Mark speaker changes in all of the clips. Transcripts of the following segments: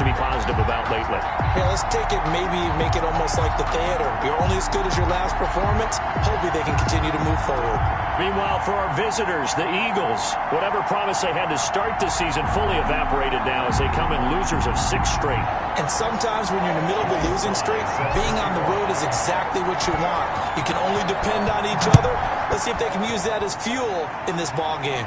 Speaker 1: to be positive about lately?
Speaker 2: Yeah, let's take it, maybe make it almost like the theater. You're only as good as your last performance. Hopefully they can continue to move forward.
Speaker 1: Meanwhile, for our visitors, the Eagles, whatever promise they had to start the season fully evaporated now as they come in losers of 6 straight.
Speaker 2: And sometimes when you're in the middle of a losing streak, being on the road is exactly what you want. You can only depend on each other. Let's see if they can use that as fuel in this ball game.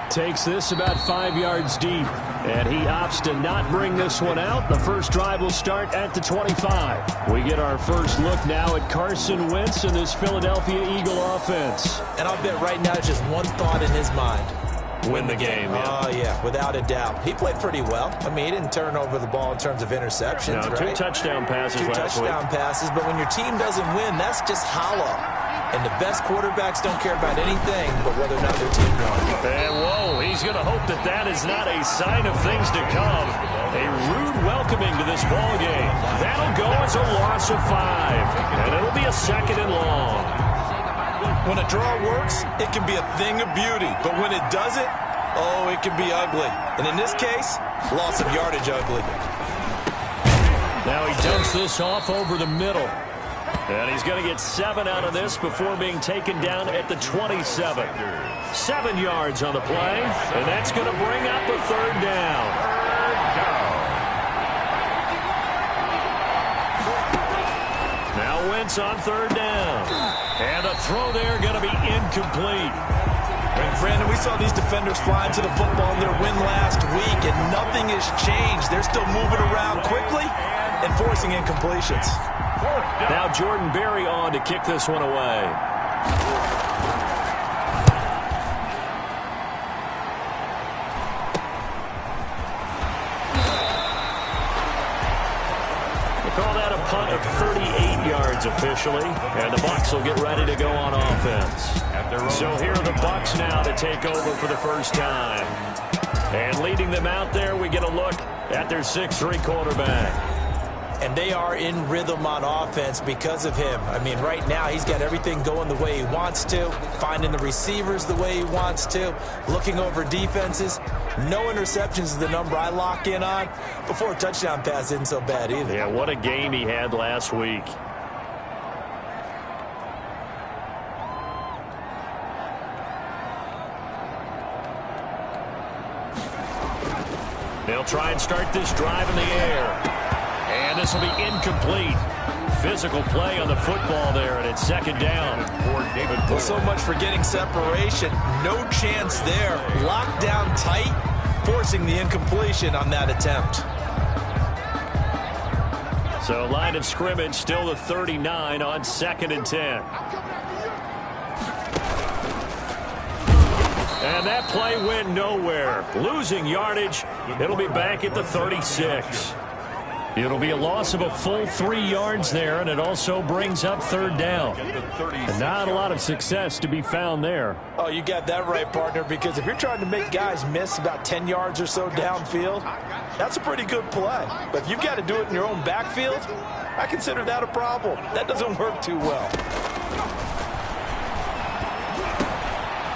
Speaker 1: Takes this about 5 yards deep, and he opts to not bring this one out. The first drive will start at the 25. We get our first look now at Carson Wentz and this Philadelphia Eagle offense.
Speaker 2: And I'll bet right now just one thought in his mind.
Speaker 1: Win the game.
Speaker 2: Oh, yeah, without a doubt. He played pretty well. I mean, he didn't turn over the ball in terms of interceptions,
Speaker 1: no,
Speaker 2: right?
Speaker 1: 2 touchdown passes last week.
Speaker 2: 2 touchdown passes, but when your team doesn't win, that's just hollow. And the best quarterbacks don't care about anything but whether or not their team won.
Speaker 1: And whoa, he's going to hope that that is not a sign of things to come. A rude welcoming to this ball game. That'll go as a loss of 5. And it'll be a 2nd and long.
Speaker 2: When a draw works, it can be a thing of beauty. But when it doesn't, oh, it can be ugly. And in this case, loss of yardage ugly.
Speaker 1: Now he dumps this off over the middle. And he's going to get 7 out of this before being taken down at the 27. 7 yards on the play, and that's going to bring up a 3rd down. Now Wentz on 3rd down. And a throw there going to be incomplete.
Speaker 2: And Brandon, we saw these defenders flying to the football in their win last week, and nothing has changed. They're still moving around quickly and forcing incompletions.
Speaker 1: Now Jordan Berry on to kick this one away. They call that a punt of 38 yards officially, and the Bucs will get ready to go on offense. So here are the Bucs now to take over for the first time. And leading them out there, we get a look at their 6'3" quarterback.
Speaker 2: And they are in rhythm on offense because of him. I mean, right now, he's got everything going the way he wants to, finding the receivers the way he wants to, looking over defenses. No interceptions is the number I lock in on. Before a touchdown pass isn't so bad either.
Speaker 1: Yeah, what a game he had last week. They'll try and start this drive in the air. And this will be incomplete. Physical play on the football there, and it's 2nd down.
Speaker 2: Well, so much for getting separation. No chance there. Locked down tight, forcing the incompletion on that attempt.
Speaker 1: So line of scrimmage still the 39 on 2nd and 10. And that play went nowhere. Losing yardage. It'll be back at the 36. It'll be a loss of a full 3 yards there, and it also brings up 3rd down. And not a lot of success to be found there.
Speaker 2: Oh, you got that right, partner, because if you're trying to make guys miss about 10 yards or so downfield, that's a pretty good play. But if you've got to do it in your own backfield, I consider that a problem. That doesn't work too well.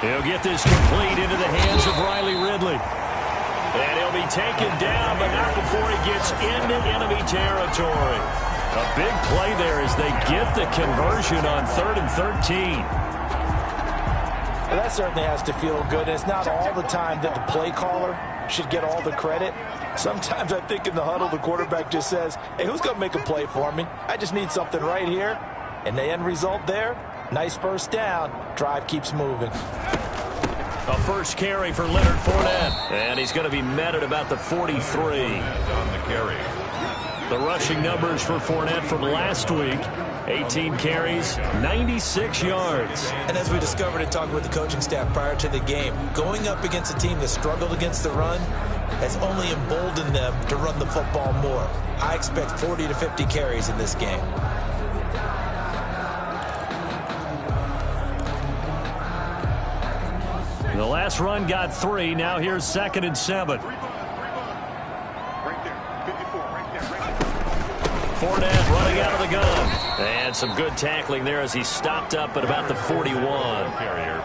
Speaker 1: He'll get this complete into the hands of Riley Ridley. And he'll be taken down, but not before he gets into enemy territory. A big play there as they get the conversion on 3rd and 13.
Speaker 2: Well, that certainly has to feel good. It's not all the time that the play caller should get all the credit. Sometimes I think in the huddle, the quarterback just says, hey, who's going to make a play for me? I just need something right here. And the end result there, nice 1st down. Drive keeps moving.
Speaker 1: A first carry for Leonard Fournette. And he's going to be met at about the 43.
Speaker 3: On the carry.
Speaker 1: The rushing numbers for Fournette from last week. 18 carries, 96 yards.
Speaker 2: And as we discovered in talking with the coaching staff prior to the game, going up against a team that struggled against the run has only emboldened them to run the football more. I expect 40 to 50 carries in this game.
Speaker 1: The last run got 3. Now here's 2nd and 7. Fournette running out of the gun. And some good tackling there as he stopped up at about the 41.
Speaker 3: Carrier.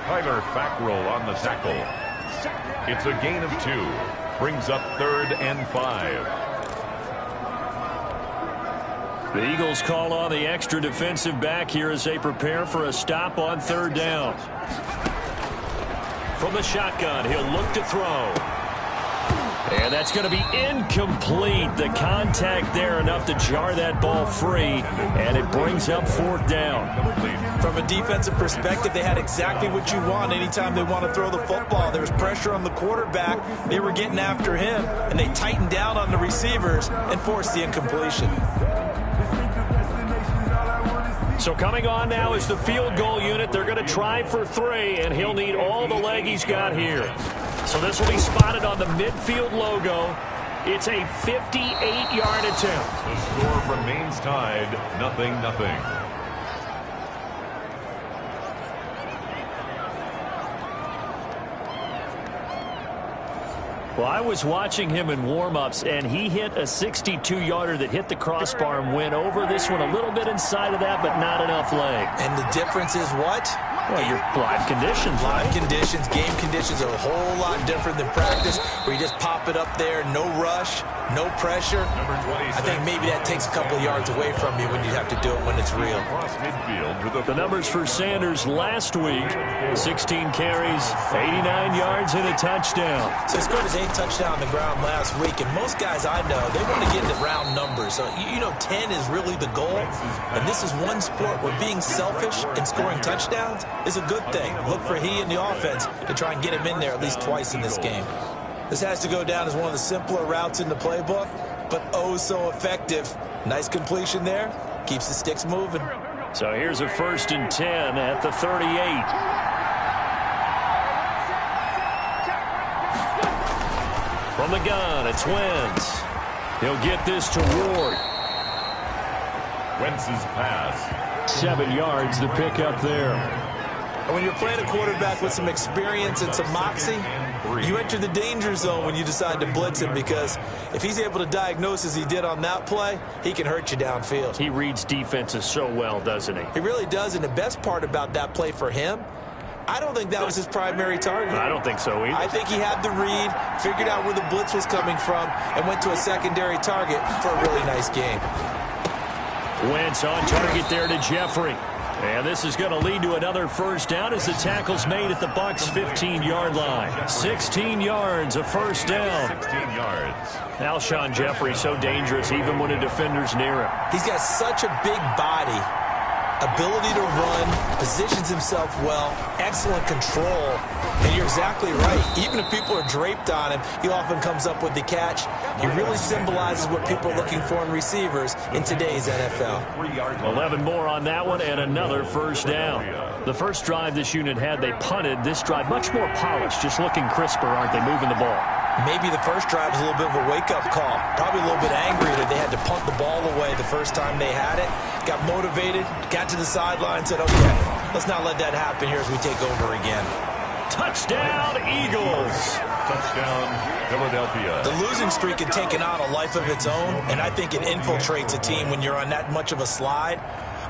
Speaker 3: Tyler Fackrell on the tackle. It's a gain of 2. brings up 3rd and 5.
Speaker 1: The Eagles call on the extra defensive back here as they prepare for a stop on 3rd down. From the shotgun, he'll look to throw. And that's going to be incomplete. The contact there enough to jar that ball free, and it brings up 4th down.
Speaker 2: From a defensive perspective, they had exactly what you want anytime they want to throw the football. There was pressure on the quarterback. They were getting after him, and they tightened down on the receivers and forced the incompletion.
Speaker 1: So coming on now is the field goal unit. They're going to try for 3, and he'll need all the leg he's got here. So this will be spotted on the midfield logo. It's a 58-yard attempt.
Speaker 3: The score remains tied, 0-0.
Speaker 1: Well, I was watching him in warm-ups, and he hit a 62-yarder that hit the crossbar and went over. This one a little bit inside of that, but not enough leg.
Speaker 2: And the difference is what?
Speaker 1: Well, your live conditions,
Speaker 2: Live
Speaker 1: right?
Speaker 2: conditions, game conditions are a whole lot different than practice, where you just pop it up there, no rush, no pressure. I think maybe that takes a couple of yards away from you when you have to do it when it's real.
Speaker 1: The numbers for Sanders last week, 16 carries, 89 yards, and a touchdown.
Speaker 2: So he scored his 8th touchdown on the ground last week, and most guys I know, they want to get into round numbers. So, you know, 10 is really the goal, and this is one sport where being selfish and scoring touchdowns is a good thing. Look for he and the offense to try and get him in there at least twice in this game. This has to go down as one of the simpler routes in the playbook, but oh so effective. Nice completion there. Keeps the sticks moving.
Speaker 1: So here's a 1st and 10 at the 38. From the gun, it's Wentz. He'll get this to Ward.
Speaker 3: Wentz's pass.
Speaker 1: 7 yards, the pickup there.
Speaker 2: And when you're playing a quarterback with some experience and some moxie, you enter the danger zone when you decide to blitz him, because if he's able to diagnose as he did on that play, he can hurt you downfield.
Speaker 1: He reads defenses so well, doesn't he?
Speaker 2: He really does, and the best part about that play for him, I don't think that was his primary target.
Speaker 1: I don't think so either.
Speaker 2: I think he had the read, figured out where the blitz was coming from, and went to a secondary target for a really nice game.
Speaker 1: Wentz on target there to Jeffrey. And this is going to lead to another 1st down as the tackle's made at the Bucs' 15-yard line. 16 yards, a 1st down.
Speaker 3: 16 yards.
Speaker 1: Alshon Jeffrey so dangerous even when a defender's near him.
Speaker 2: He's got such a big body, ability to run, positions himself well, excellent control. And you're exactly right. Even if people are draped on him, he often comes up with the catch. He really symbolizes what people are looking for in receivers in today's NFL.
Speaker 1: 11 more on that one and another 1st down. The first drive this unit had, they punted. This drive much more polished, just looking crisper, aren't they, moving the ball?
Speaker 2: Maybe the first drive was a little bit of a wake-up call. Probably a little bit angry that they had to punt the ball away the first time they had it. Got motivated, got to the sideline, said, okay, let's not let that happen here as we take over again.
Speaker 1: Touchdown, Eagles.
Speaker 3: Touchdown, Philadelphia.
Speaker 2: The losing streak had taken on a life of its own, and I think it infiltrates a team when you're on that much of a slide.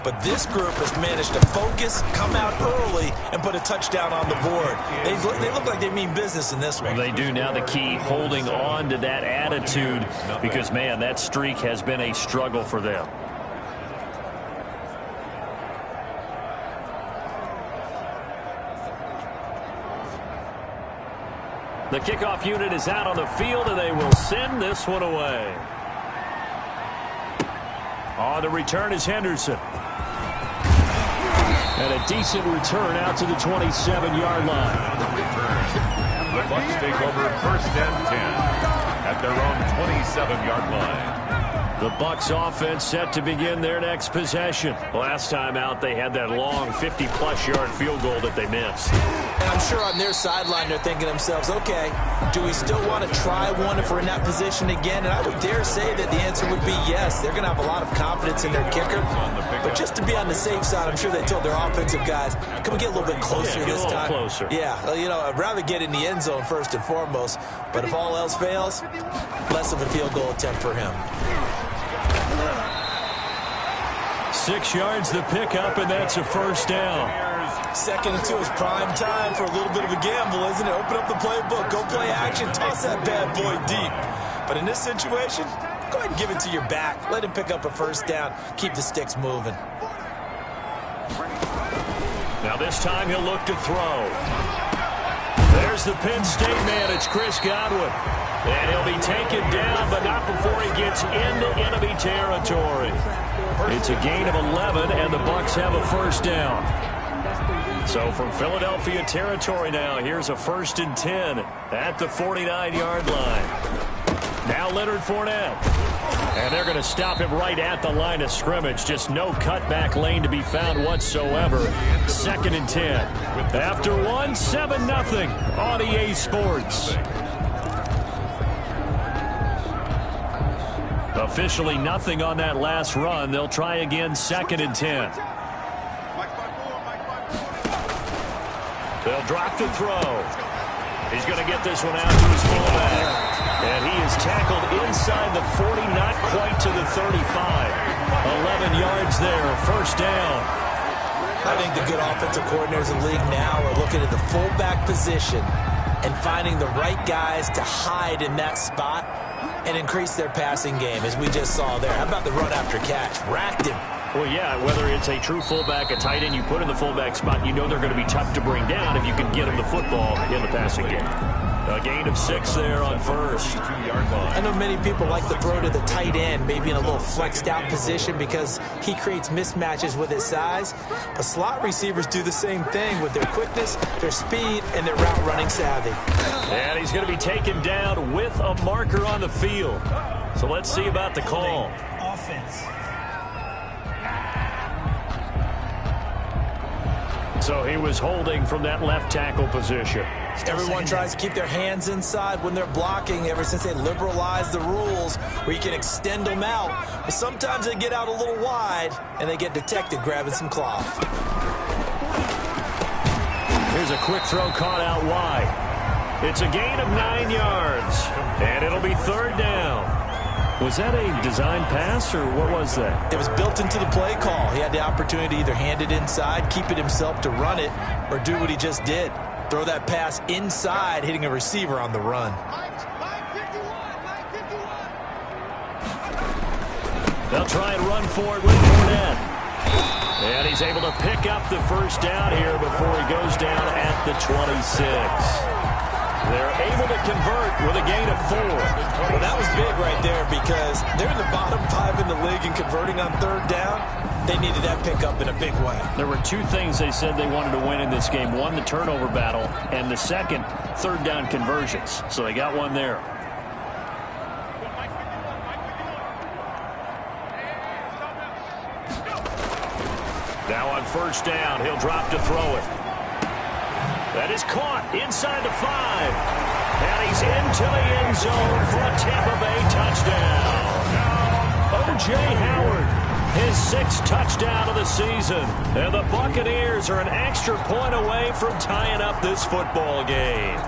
Speaker 2: But this group has managed to focus, come out early, and put a touchdown on the board. They look like they mean business in this one.
Speaker 1: They do now. The key, holding on to that attitude, because, man, that streak has been a struggle for them. The kickoff unit is out on the field, and they will send this one away. On the return is Henderson. And a decent return out to the 27-yard line.
Speaker 3: The Bucs take over 1st and 10 at their own 27-yard line.
Speaker 1: The Bucs offense set to begin their next possession. Last time out, they had that long 50-plus yard field goal that they missed.
Speaker 2: And I'm sure on their sideline they're thinking to themselves, okay, do we still want to try one if we're in that position again? And I would dare say that the answer would be yes. They're going to have a lot of confidence in their kicker. But just to be on the safe side, I'm sure they told their offensive guys, can we get a little bit closer this time?
Speaker 1: Closer.
Speaker 2: Yeah, you know, I'd rather get in the end zone first and foremost. But if all else fails, less of a field goal attempt for him.
Speaker 1: 6 yards the pickup, and that's a 1st down.
Speaker 2: Second and 2 is prime time for a little bit of a gamble, isn't it? Open up the playbook, go play action, toss that bad boy deep. But in this situation, go ahead and give it to your back. Let him pick up a first down. Keep the sticks moving.
Speaker 1: Now this time he'll look to throw. There's the Penn State man. It's Chris Godwin. And he'll be taken down, but not before he gets into enemy territory. It's a gain of 11, and the Bucs have a first down. So from Philadelphia territory now, here's a 1st and 10 at the 49-yard line. Now Leonard Fournette. And they're going to stop him right at the line of scrimmage. Just no cutback lane to be found whatsoever. 2nd and 10. After 7-0 on EA Sports. Officially nothing on that last run. They'll try again, 2nd and 10. They'll drop the throw. He's going to get this one out to his fullback. And he is tackled inside the 40, not quite to the 35. 11 yards there, first down.
Speaker 2: I think the good offensive coordinators in the league now are looking at the fullback position and finding the right guys to hide in that spot and increase their passing game, as we just saw there. How about the run after catch? Racked him.
Speaker 1: Well, yeah, whether it's a true fullback, a tight end, you put in the fullback spot, you know they're going to be tough to bring down if you can get them the football in the passing game. A gain of 6 there on first.
Speaker 2: I know many people like to throw to the tight end, maybe in a little flexed out position because he creates mismatches with his size. But slot receivers do the same thing with their quickness, their speed, and their route running savvy.
Speaker 1: And he's going to be taken down with a marker on the field. So let's see about the call.
Speaker 2: Offense.
Speaker 1: So he was holding from that left tackle position.
Speaker 2: Everyone tries to keep their hands inside when they're blocking ever since they liberalized the rules where you can extend them out. But sometimes they get out a little wide and they get detected grabbing some cloth.
Speaker 1: Here's a quick throw caught out wide. It's a gain of 9 yards. And it'll be 3rd down. Was that a design pass, or what was that?
Speaker 2: It was built into the play call. He had the opportunity to either hand it inside, keep it himself to run it, or do what he just did. Throw that pass inside, hitting a receiver on the run.
Speaker 1: They'll try and run for it with Fournette. And he's able to pick up the first down here before he goes down at the 26. They're able to convert with a gain of 4.
Speaker 2: Well, that was big right there because they're in the bottom 5 in the league and converting on 3rd down. They needed that pickup in a big way.
Speaker 1: There were 2 things they said they wanted to win in this game. One, the turnover battle, and the second, 3rd down conversions. So they got one there. Now on 1st down, he'll drop to throw it. That is caught inside the 5. And he's into the end zone for a Tampa Bay touchdown. O.J. Howard, his 6th touchdown of the season. And the Buccaneers are an extra point away from tying up this football game.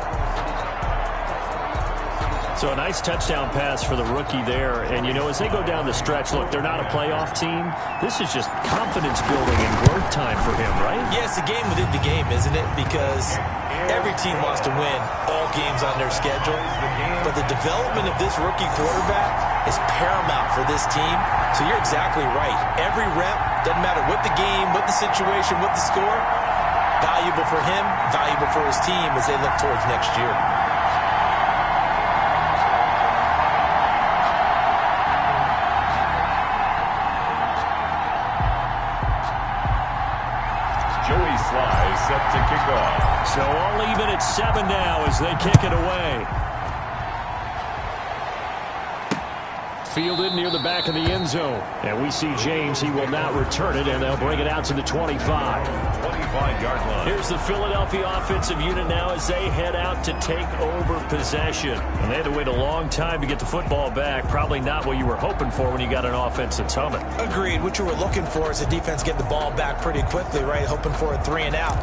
Speaker 1: So a nice touchdown pass for the rookie there. And, you know, as they go down the stretch, look, they're not a playoff team. This is just confidence building and growth time for him, right?
Speaker 2: Yeah, it's a game within the game, isn't it? Because every team wants to win all games on their schedule. But the development of this rookie quarterback is paramount for this team. So you're exactly right. Every rep, doesn't matter what the game, what the situation, what the score, valuable for him, valuable for his team as they look towards next year.
Speaker 3: Set to kick off.
Speaker 1: So all even at 7 now as they kick it away. Fielded near the back of the end zone. And we see James. He will not return it, and they'll bring it out to the 25.
Speaker 3: 25-yard line.
Speaker 1: Here's the Philadelphia offensive unit now as they head out to take over possession. And they had to wait a long time to get the football back. Probably not what you were hoping for when you got an offense that's humming.
Speaker 2: Agreed. What you were looking for is the defense get the ball back pretty quickly, right? Hoping for a 3 and out.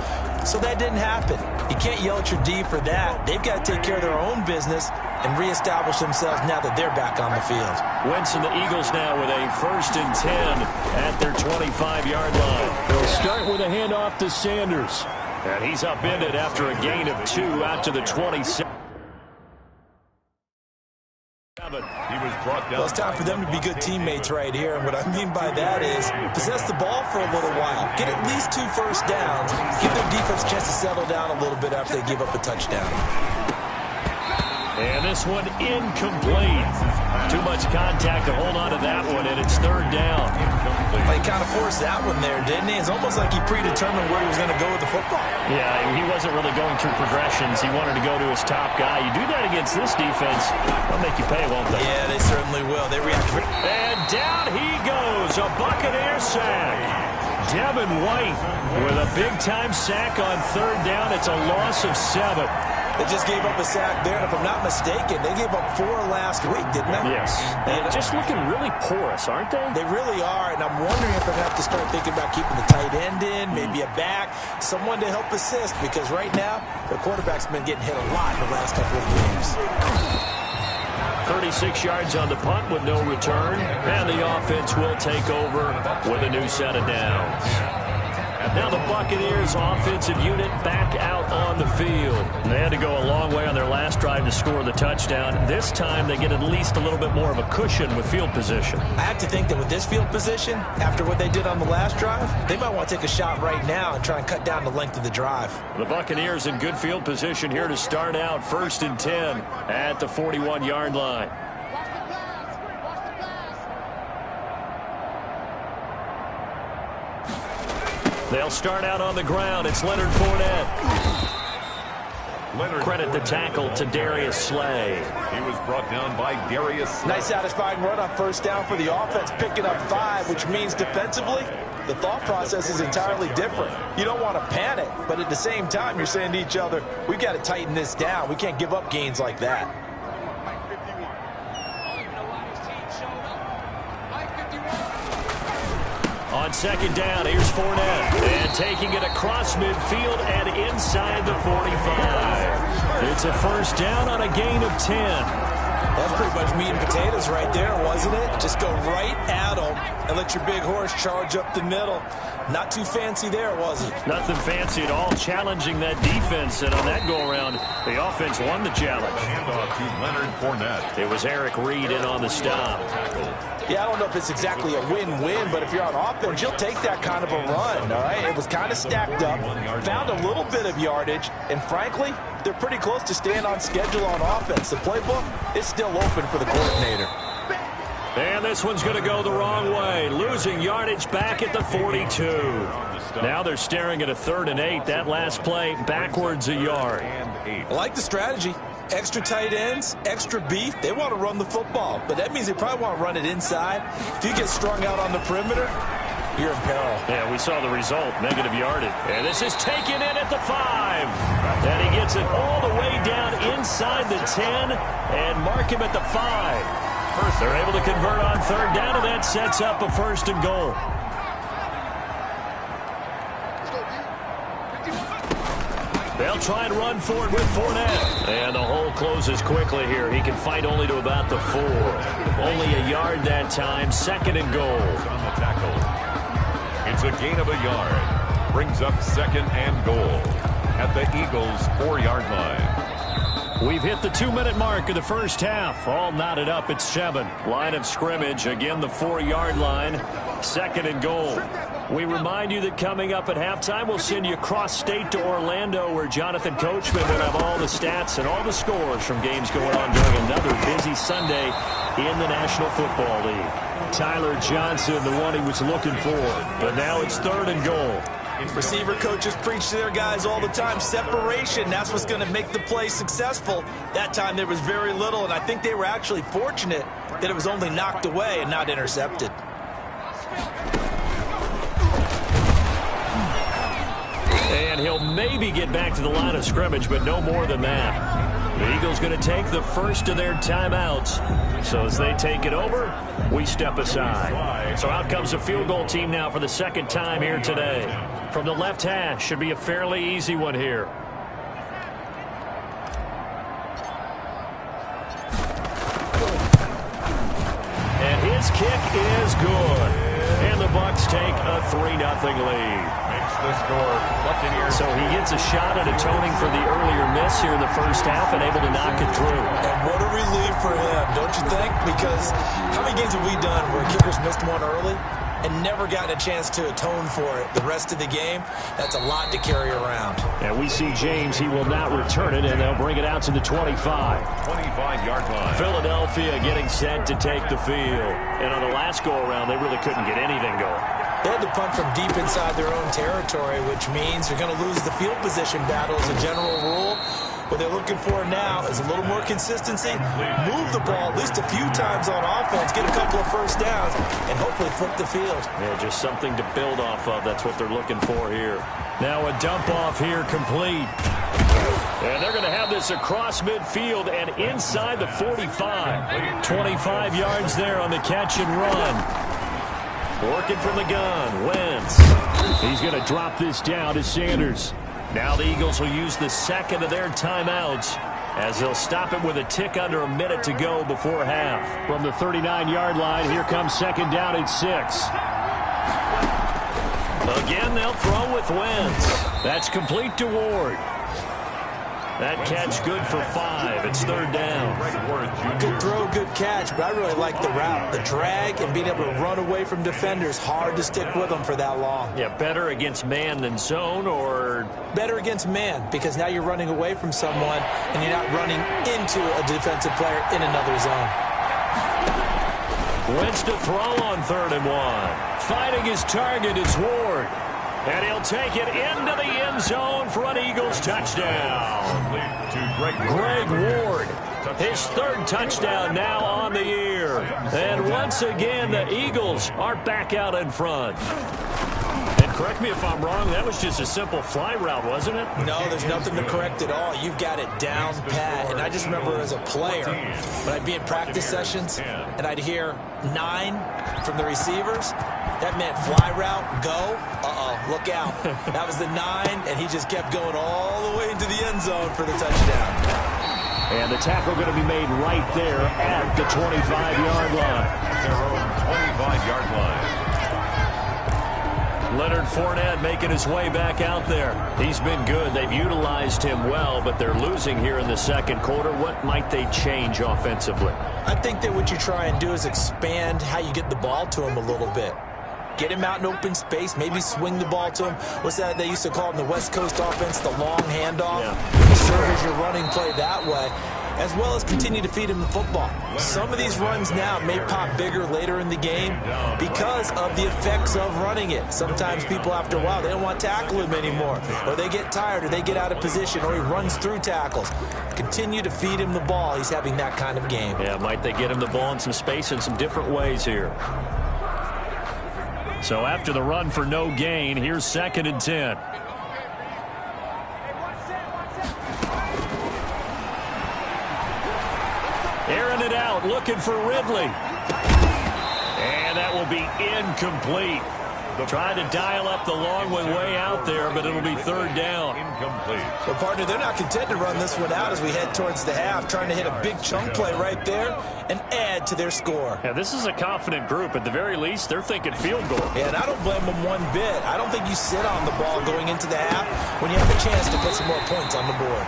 Speaker 2: So that didn't happen. You can't yell at your D for that. They've got to take care of their own business and reestablish themselves now that they're back on the field.
Speaker 1: Wentz and the Eagles now with a 1st and 10 at their 25-yard line. They'll start with a handoff to Sanders. And he's upended after a gain of 2 out to the 27.
Speaker 3: He was brought down.
Speaker 2: Well, it's time for them to be good teammates right here. And what I mean by that is possess the ball for a little while. Get at least 2 first downs. Give their defense a chance to settle down a little bit after they give up a touchdown.
Speaker 1: And this one incomplete. Too much contact to hold on to that one, and it's 3rd down.
Speaker 2: He kind of forced that one there, didn't he? It's almost like he predetermined where he was going to go with the football.
Speaker 1: Yeah, he wasn't really going through progressions. He wanted to go to his top guy. You do that against this defense, they'll make you pay, won't they?
Speaker 2: Yeah, they certainly will. They react.
Speaker 1: And down he goes, a Buccaneer sack. Devin White with a big-time sack on 3rd down. It's a loss of 7.
Speaker 2: They just gave up a sack there, and if I'm not mistaken, they gave up 4 last week, didn't they?
Speaker 1: Yes. And just looking really porous, aren't they?
Speaker 2: They really are, and I'm wondering if they're going to have to start thinking about keeping the tight end in, maybe a back, someone to help assist, because right now, their quarterback's been getting hit a lot in the last couple of games.
Speaker 1: 36 yards on the punt with no return, and the offense will take over with a new set of downs. Now the Buccaneers offensive unit back out on the field. They had to go a long way on their last drive to score the touchdown. This time they get at least a little bit more of a cushion with field position.
Speaker 2: I have to think that with this field position, after what they did on the last drive, they might want to take a shot right now and try and cut down the length of the drive.
Speaker 1: The Buccaneers in good field position here to start out 1st and 10 at the 41-yard line. They'll start out on the ground. It's Leonard Fournette. Credit the tackle to Darius Slay.
Speaker 3: He was brought down by Darius Slay.
Speaker 2: Nice satisfying run on 1st down for the offense, picking up 5, which means defensively, the thought process is entirely different. You don't want to panic, but at the same time, you're saying to each other, we've got to tighten this down. We can't give up gains like that.
Speaker 1: On 2nd down, here's Fournette. And taking it across midfield and inside the 45. It's a 1st down on a gain of 10.
Speaker 2: That's pretty much meat and potatoes right there, wasn't it? Just go right at them and let your big horse charge up the middle. Not too fancy there, was it?
Speaker 1: Nothing fancy at all, challenging that defense. And on that go-around, the offense won the challenge.
Speaker 3: Handoff to Leonard Fournette.
Speaker 1: It was Eric Reed in on the stop.
Speaker 2: Yeah, I don't know if it's exactly a win-win, but if you're on offense, you'll take that kind of a run, all right? It was kind of stacked up, found a little bit of yardage, and frankly, they're pretty close to staying on schedule on offense. The playbook is still open for the coordinator.
Speaker 1: And this one's going to go the wrong way, losing yardage back at the 42. Now they're staring at a 3rd and 8. That last play backwards a yard.
Speaker 2: I like the strategy. Extra tight ends, extra beef. They want to run the football, but that means they probably want to run it inside. If you get strung out on the perimeter, you're in peril.
Speaker 1: Yeah, we saw the result, negative yardage. And this is taken in at the 5. And he gets it all the way down inside the 10 and mark him at the 5. First, they're able to convert on 3rd down, and that sets up a 1st and goal. They'll try and run forward with Fournette. And the hole closes quickly here. He can fight only to about the 4. Only a yard that time. 2nd and goal.
Speaker 3: On the tackle. It's a gain of a yard. Brings up 2nd and goal at the Eagles' 4-yard line.
Speaker 1: We've hit the 2-minute mark of the 1st half. All knotted up at 7. Line of scrimmage. Again, the 4-yard line. 2nd and goal. We remind you that coming up at halftime, we'll send you cross-state to Orlando, where Jonathan Coachman will have all the stats and all the scores from games going on during another busy Sunday in the National Football League. Tyler Johnson, the one he was looking for, but now it's 3rd and goal.
Speaker 2: Receiver coaches preach to their guys all the time. Separation, that's what's going to make the play successful. That time there was very little, and I think they were actually fortunate that it was only knocked away and not intercepted.
Speaker 1: And he'll maybe get back to the line of scrimmage, but no more than that. The Eagles going to take the first of their timeouts. So as they take it over, we step aside. So out comes the field goal team now for the 2nd time here today. From the left hash, should be a fairly easy one here. This kick is good. And the Bucs take a 3-0 lead.
Speaker 3: Makes the score. Buccaneers.
Speaker 1: So he gets a shot at atoning for the earlier miss here in the first half and able to knock it through.
Speaker 2: And what a relief for him, don't you think? Because how many games have we done where kickers missed one early and never gotten a chance to atone for it the rest of the game? That's a lot to carry around.
Speaker 1: And we see James, he will not return it, and they'll bring it out to the 25.
Speaker 3: 25-yard line.
Speaker 1: Philadelphia getting set to take the field. And on the last go-around, they really couldn't get anything going.
Speaker 2: They had to punt from deep inside their own territory, which means you're going to lose the field position battle as a general rule. What they're looking for now is a little more consistency, move the ball at least a few times on offense, get a couple of first downs, and hopefully flip the field.
Speaker 1: Yeah, just something to build off of. That's what they're looking for here. Now a dump off here complete. And they're going to have this across midfield and inside the 45. 25 yards there on the catch and run. Working from the gun, Wentz. He's going to drop this down to Sanders. Now the Eagles will use the second of their timeouts as they'll stop it with a tick under a minute to go before half. From the 39-yard line, here comes second down and 6. Again, they'll throw with Wentz. That's complete to Ward. That catch good for 5. It's third down.
Speaker 2: Good throw, good catch, but I really like the route. The drag and being able to run away from defenders, hard to stick with them for that long.
Speaker 1: Yeah, better against man than zone, or?
Speaker 2: Better against man, because now you're running away from someone and you're not running into a defensive player in another zone.
Speaker 1: Wentz to throw on 3rd and 1. Finding his target is Ward. And he'll take it into the end zone for an Eagles touchdown. Greg Ward, his 3rd touchdown now on the year. And once again, the Eagles are back out in front. And correct me if I'm wrong, that was just a simple fly route, wasn't it?
Speaker 2: No, there's nothing to correct at all. You've got it down pat. And I just remember as a player, when I'd be in practice sessions, and I'd hear 9 from the receivers, that meant fly route, go, look out. That was the 9, and he just kept going all the way into the end zone for the touchdown.
Speaker 1: And the tackle going to be made right there at the 25-yard line.
Speaker 3: Their own 25-yard line.
Speaker 1: Leonard Fournette making his way back out there. He's been good. They've utilized him well, but they're losing here in the second quarter. What might they change offensively?
Speaker 2: I think that what you try and do is expand how you get the ball to him a little bit. Get him out in open space, maybe swing the ball to him. What's that they used to call in the West Coast offense, the long handoff? Yeah. Serve as your running play that way, as well as continue to feed him the football. Some of these runs now may pop bigger later in the game because of the effects of running it. Sometimes people, after a while, they don't want to tackle him anymore, or they get tired, or they get out of position, or he runs through tackles. Continue to feed him the ball. He's having that kind of game.
Speaker 1: Yeah, might they get him the ball in some space in some different ways here. So after the run for no gain, here's 2nd and 10. Airing it out, looking for Ridley. And that will be incomplete. Trying to dial up the long one way out there, but it'll be 3rd down.
Speaker 3: Incomplete.
Speaker 2: Well, partner, they're not content to run this one out as we head towards the half, trying to hit a big chunk play right there and add to their score.
Speaker 1: Yeah, this is a confident group. At the very least, they're thinking field goal.
Speaker 2: Yeah, and I don't blame them one bit. I don't think you sit on the ball going into the half when you have a chance to put some more points on the board.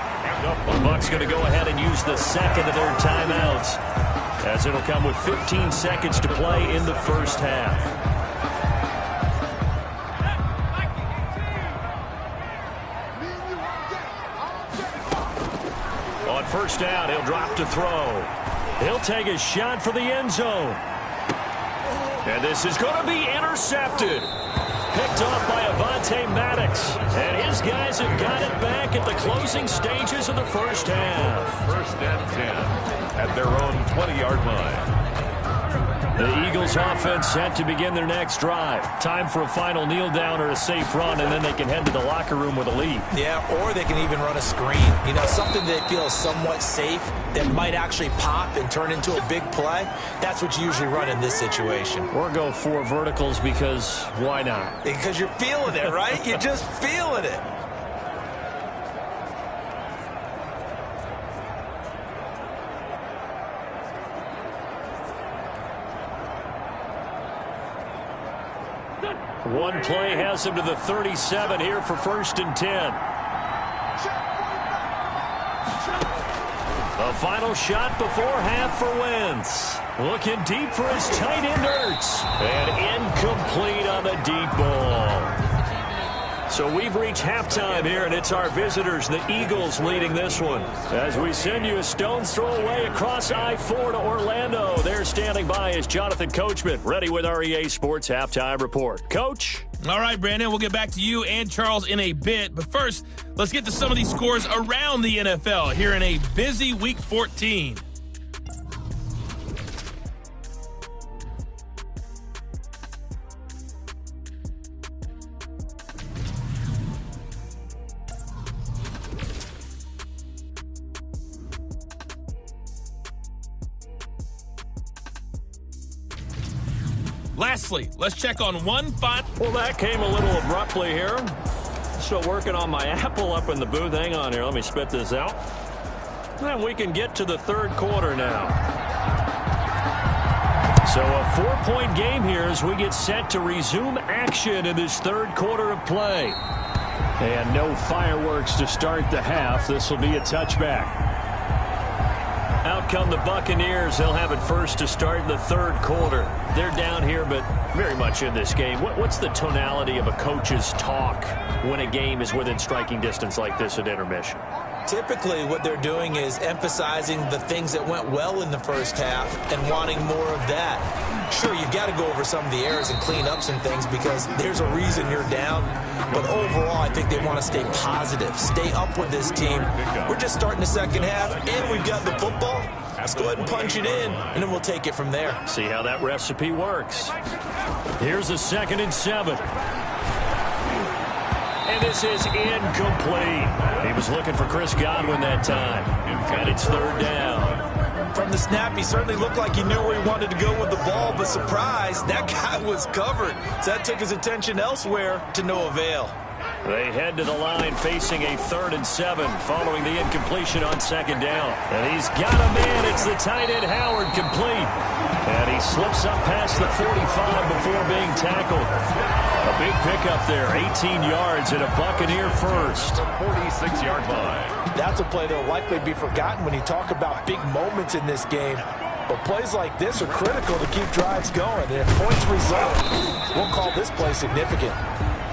Speaker 1: The Bucs going to go ahead and use the second of their timeouts, as it'll come with 15 seconds to play in the first half. On first down, he'll drop to throw. He'll take a shot for the end zone. And this is going to be intercepted. Picked off by Avonte Maddox. And his guys have got it back at the closing stages of the first half.
Speaker 3: 1st and 10 at their own 20-yard line.
Speaker 1: The Eagles offense set to begin their next drive. Time for a final kneel down or a safe run, and then they can head to the locker room with a lead.
Speaker 2: Yeah, or they can even run a screen. You know, something they feel somewhat safe that might actually pop and turn into a big play. That's what you usually run in this situation.
Speaker 1: Or go 4 verticals because why not?
Speaker 2: Because you're feeling it, right? You're just feeling it.
Speaker 1: One play has him to the 37 here for 1st and 10. A final shot before half for Wentz. Looking deep for his tight end Ertz. And incomplete on the deep ball. So we've reached halftime here, and it's our visitors, the Eagles, leading this one. As we send you a stone's throw away across I-4 to Orlando. There standing by is Jonathan Coachman, ready with our EA Sports Halftime Report. Coach?
Speaker 4: All right, Brandon, we'll get back to you and Charles in a bit. But first, let's get to some of these scores around the NFL here in a busy Week 14. Lastly, let's check on one final.
Speaker 1: Well, that came a little abruptly here. Still working on my Apple up in the booth. Hang on here. Let me spit this out. And we can get to the third quarter now. So a 4-point game here as we get set to resume action in this third quarter of play. And no fireworks to start the half. This will be a touchback. Out come the Buccaneers. They'll have it first to start the third quarter. They're down here, but very much in this game. What's the tonality of a coach's talk when a game is within striking distance like this at intermission?
Speaker 2: Typically, what they're doing is emphasizing the things that went well in the first half and wanting more of that. Sure, you've got to go over some of the errors and clean up some things because there's a reason you're down. But overall, I think they want to stay positive, stay up with this team. We're just starting the second half, and we've got the football. Let's go ahead and punch it in, and then we'll take it from there.
Speaker 1: See how that recipe works. Here's a 2nd and 7. And this is incomplete. He was looking for Chris Godwin that time. And it's third down.
Speaker 2: From the snap, he certainly looked like he knew where he wanted to go with the ball, but surprise, that guy was covered. So that took his attention elsewhere to no avail.
Speaker 1: They head to the line facing a 3rd and 7 following the incompletion on 2nd down. And he's got a man. It's the tight end Howard, complete. And he slips up past the 45 before being tackled. A big pickup there, 18 yards and a Buccaneer first.
Speaker 3: 46-yard line.
Speaker 2: That's a play that will likely be forgotten when you talk about big moments in this game. But plays like this are critical to keep drives going. And if points result, we'll call this play significant.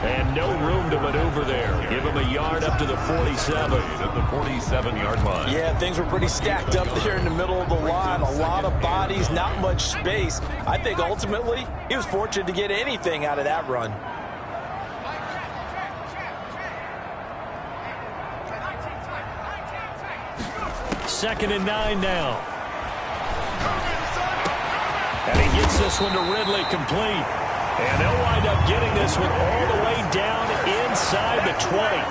Speaker 1: And no room to maneuver there. Give him a yard up to the 47.
Speaker 3: At the 47-yard line.
Speaker 2: Yeah, things were pretty stacked up there in the middle of the line. A lot of bodies, not much space. I think ultimately he was fortunate to get anything out of that run.
Speaker 1: Second and 9 now. And he gets this one to Ridley, complete. And they'll wind up getting this one all the way down inside the 20.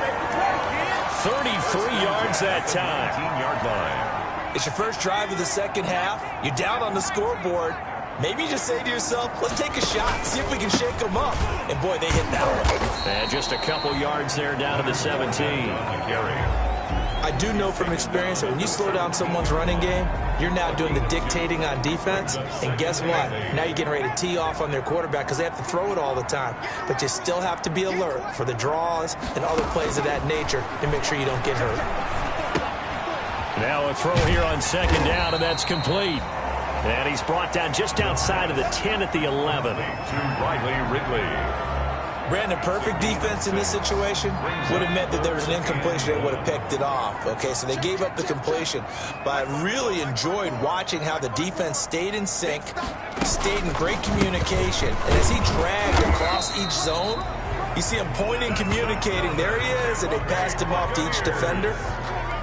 Speaker 1: 33 yards that time.
Speaker 3: 18-yard line.
Speaker 2: It's your first drive of the second half. You're down on the scoreboard. Maybe you just say to yourself, let's take a shot, see if we can shake them up. And, boy, they hit that one.
Speaker 1: And just a couple yards there down to the 17.
Speaker 2: I do know from experience that when you slow down someone's running game, you're now doing the dictating on defense. And guess what? Now you're getting ready to tee off on their quarterback because they have to throw it all the time. But you still have to be alert for the draws and other plays of that nature to make sure you don't get hurt.
Speaker 1: Now a throw here on 2nd down, and that's complete. And he's brought down just outside of the 10 at the 11.
Speaker 3: To Riley Ridley.
Speaker 2: Brandon, perfect defense in this situation would have meant that there was an incompletion. They would have picked it off. Okay, so they gave up the completion. But I really enjoyed watching how the defense stayed in sync, stayed in great communication. And as he dragged across each zone, you see him pointing, communicating. There he is, and they passed him off to each defender.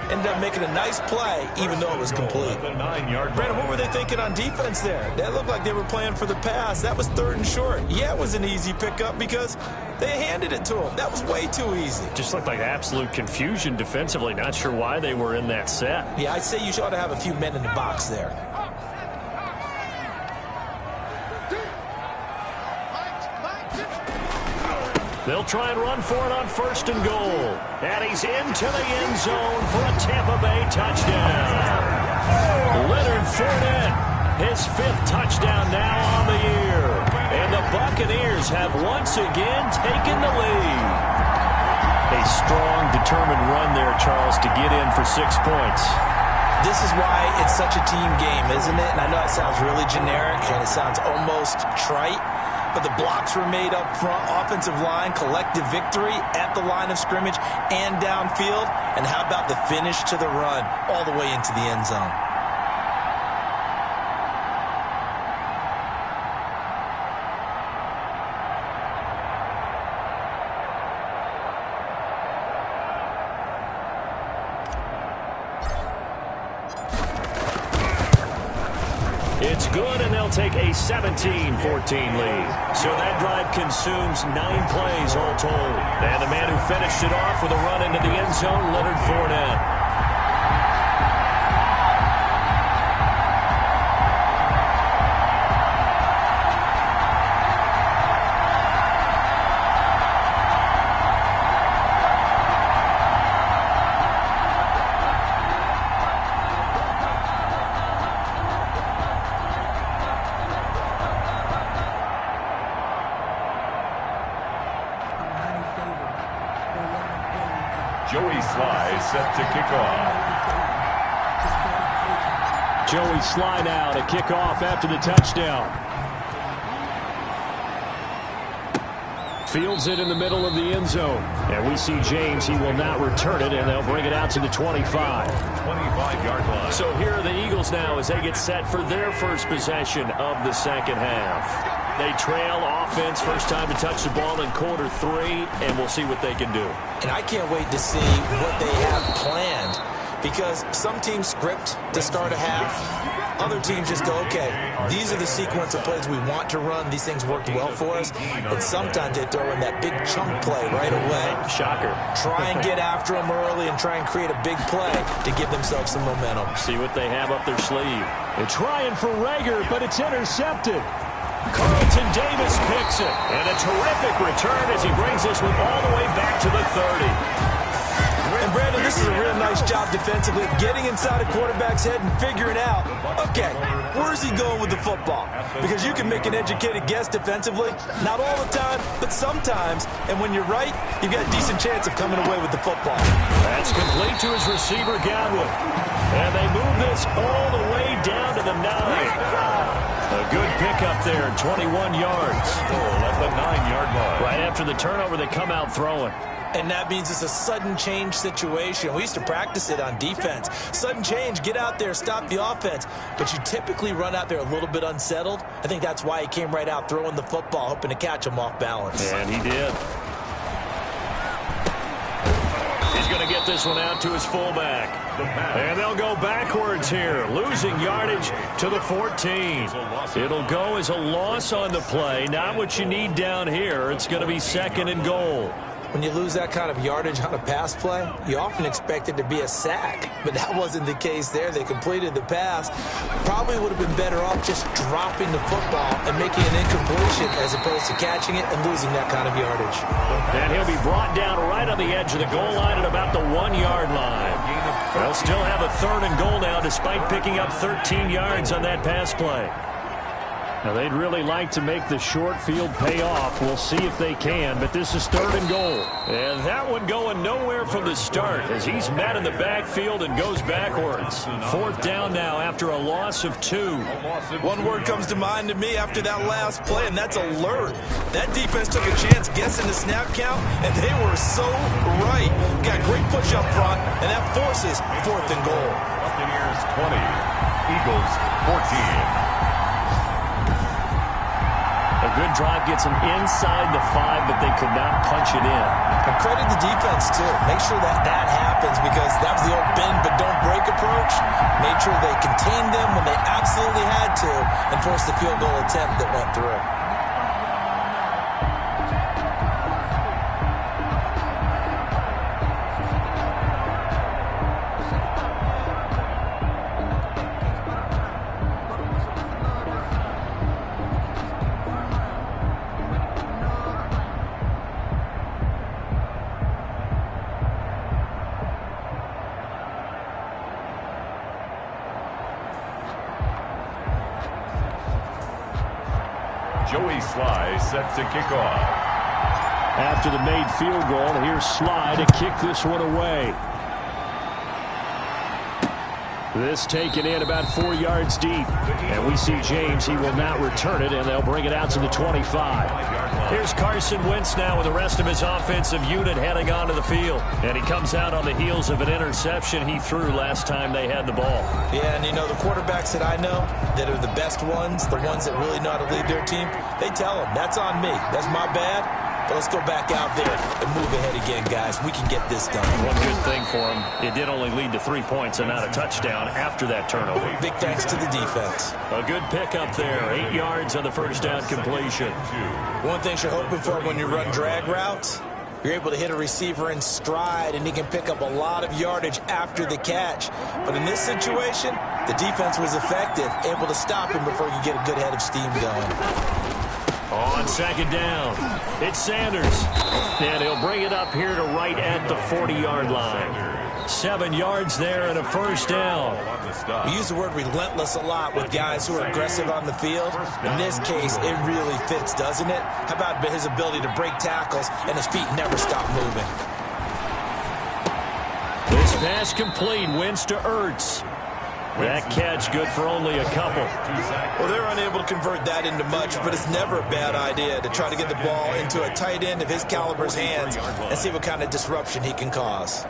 Speaker 2: Ended up making a nice play, even though it was complete. Brandon, what were they thinking on defense there? That looked like they were playing for the pass. That was 3rd and short. Yeah, it was an easy pickup because they handed it to him. That was way too easy.
Speaker 1: Just looked like absolute confusion defensively. Not sure why they were in that set.
Speaker 2: Yeah, I'd say you ought to have a few men in the box there.
Speaker 1: They'll try and run for it on 1st and goal. And he's into the end zone for a Tampa Bay touchdown. Leonard Fournette, his 5th touchdown now on the year. And the Bucs Buccaneers have once again taken the lead. A strong, determined run there, Charles, to get in for 6 points.
Speaker 2: This is why it's such a team game, isn't it? And I know it sounds really generic and it sounds almost trite, but the blocks were made up front, offensive line, collective victory at the line of scrimmage and downfield. And how about the finish to the run all the way into the end zone?
Speaker 1: It's good, and they'll take a 17-14 lead. So that drive consumes 9 plays all told. And the man who finished it off with a run into the end zone, Leonard Fournette.
Speaker 3: Joey Sly set to kick off.
Speaker 1: Joey Sly now to kick off after the touchdown. Fields it in the middle of the end zone. And we see James. He will not return it, and they'll bring it out to the 25.
Speaker 3: 25-yard line.
Speaker 1: So here are the Eagles now as they get set for their first possession of the second half. They trail offense, first time to touch the ball in quarter 3, and we'll see what they can do.
Speaker 2: And I can't wait to see what they have planned, because some teams script to start a half. Other teams just go, okay, these are the sequence of plays we want to run. These things worked well for us. And sometimes they throw in that big chunk play right away.
Speaker 1: Shocker.
Speaker 2: Try and get after them early and try and create a big play to give themselves some momentum.
Speaker 1: See what they have up their sleeve. They're trying for Rager, but it's intercepted. Carlton Davis picks it. And a terrific return as he brings this one all the way back to the 30.
Speaker 2: And Brandon, this is a real nice job defensively of getting inside a quarterback's head and figuring out, okay, where's he going with the football? Because you can make an educated guess defensively, not all the time, but sometimes. And when you're right, you've got a decent chance of coming away with the football.
Speaker 1: That's complete to his receiver, Godwin. And they move this all the way down to the 9. A good pickup there, 21 yards.
Speaker 3: At the 9-yard line.
Speaker 1: Right after the turnover, they come out throwing.
Speaker 2: And that means it's a sudden change situation. We used to practice it on defense. Sudden change, get out there, stop the offense. But you typically run out there a little bit unsettled. I think that's why he came right out throwing the football, hoping to catch him off balance.
Speaker 1: And he did. He's going to get this one out to his fullback. And they'll go backwards here, losing yardage to the 14. It'll go as a loss on the play. Not what you need down here. It's going to be 2nd and goal.
Speaker 2: When you lose that kind of yardage on a pass play, you often expect it to be a sack. But that wasn't the case there. They completed the pass. Probably would have been better off just dropping the football and making an incompletion as opposed to catching it and losing that kind of yardage.
Speaker 1: And he'll be brought down right on the edge of the goal line at about the 1-yard line. They'll still have a 3rd and goal now despite picking up 13 yards on that pass play. Now, they'd really like to make the short field pay off. We'll see if they can, but this is 3rd and goal. And that one going nowhere from the start as he's met in the backfield and goes backwards. 4th down now after a loss of 2.
Speaker 2: One word comes to mind to me after that last play, and that's alert. That defense took a chance guessing the snap count, and they were so right. Got great push up front, and that forces 4th and goal.
Speaker 3: Buccaneers 20, Eagles 14.
Speaker 1: A good drive gets them inside the 5, but they could not punch it in.
Speaker 2: And credit the defense, too. Make sure that happens, because that was the old bend but don't break approach. Made sure they contained them when they absolutely had to and forced the field goal attempt that went through.
Speaker 3: Joey Sly set to kick off.
Speaker 1: After the made field goal, here's Sly to kick this one away. This taken in about 4 yards deep. And we see James. He will not return it, and they'll bring it out to the 25. Here's Carson Wentz now with the rest of his offensive unit heading onto the field. And he comes out on the heels of an interception he threw last time they had the ball.
Speaker 2: Yeah, and you know, the quarterbacks that I know that are the best ones, the ones that really know how to lead their team, they tell them, that's on me. That's my bad. But let's go back out there and move ahead again, guys. We can get this done.
Speaker 1: One good thing for him, it did only lead to 3 points and not a touchdown after that turnover.
Speaker 2: Big thanks to the defense.
Speaker 1: A good pickup there. 8 yards on the first down completion.
Speaker 2: One thing you're hoping for when you run drag routes, you're able to hit a receiver in stride, and he can pick up a lot of yardage after the catch. But in this situation, the defense was effective, able to stop him before he could get a good head of steam going.
Speaker 1: On second down, it's Sanders. And he'll bring it up here to right at the 40-yard line. 7 yards there and a first down.
Speaker 2: We use the word relentless a lot with guys who are aggressive on the field. In this case, it really fits, doesn't it? How about his ability to break tackles and his feet never stop moving?
Speaker 1: This pass complete. Wentz to Ertz. That catch good for only a couple.
Speaker 2: Well, they're unable to convert that into much, but it's never a bad idea to try to get the ball into a tight end of his caliber's hands and see what kind of disruption he can cause.